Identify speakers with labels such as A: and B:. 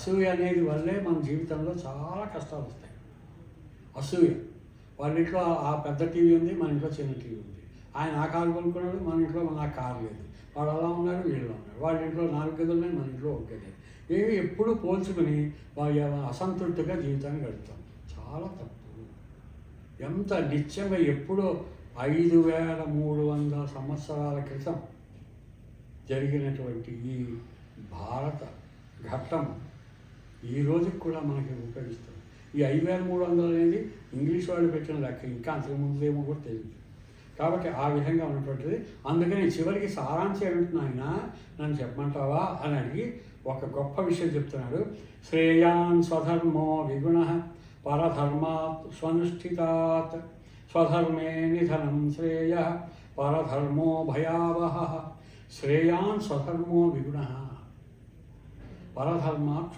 A: అసూయ అనేది వల్లే మన జీవితంలో చాలా కష్టాలు వస్తాయి. అసూయ. వాళ్ళ ఇంట్లో ఆ పెద్ద టీవీ ఉంది, మన ఇంట్లో చిన్న టీవీ ఉంది. ఆయన ఆ కారు కొనుక్కున్నాడు, మన ఇంట్లో నాకు కారు లేదు. వాడు అలా ఉన్నాడు, వీళ్ళు ఉన్నాడు. వాళ్ళ ఇంట్లో 4 గదులు ఉన్నాయి, మన ఇంట్లో 1 గది. ఏవి ఎప్పుడూ పోల్చుకుని వాళ్ళ అసంతృప్తిగా జీవితాన్ని గడుపుతాం. చాలా తప్పు. ఎంత నిత్యంగా ఎప్పుడో 5300 సంవత్సరాల క్రితం జరిగినటువంటి ఈ భారత ఘట్టం ఈ రోజుకి కూడా మనకి ఉపయోగిస్తుంది. ఈ 5300 అనేది ఇంగ్లీష్ వాళ్ళు పెట్టిన లెక్క, ఇంకా అంతకుముందు ఏమో కూడా తెలియదు. కాబట్టి ఆ విధంగా ఉన్నటువంటిది. అందుకని చివరికి సారాంశం ఏమిటి నాయన, నన్ను చెప్పమంటావా అని అడిగి ఒక గొప్ప విషయం చెప్తున్నాడు. శ్రేయాన్ స్వధర్మో విగుణ పరధర్మాత్ స్వనుష్ఠితాత్ స్వధర్మే నిధనం శ్రేయ పరధర్మో భయావహ. శ్రేయాన్ స్వధర్మో విగుణ పరధర్మాత్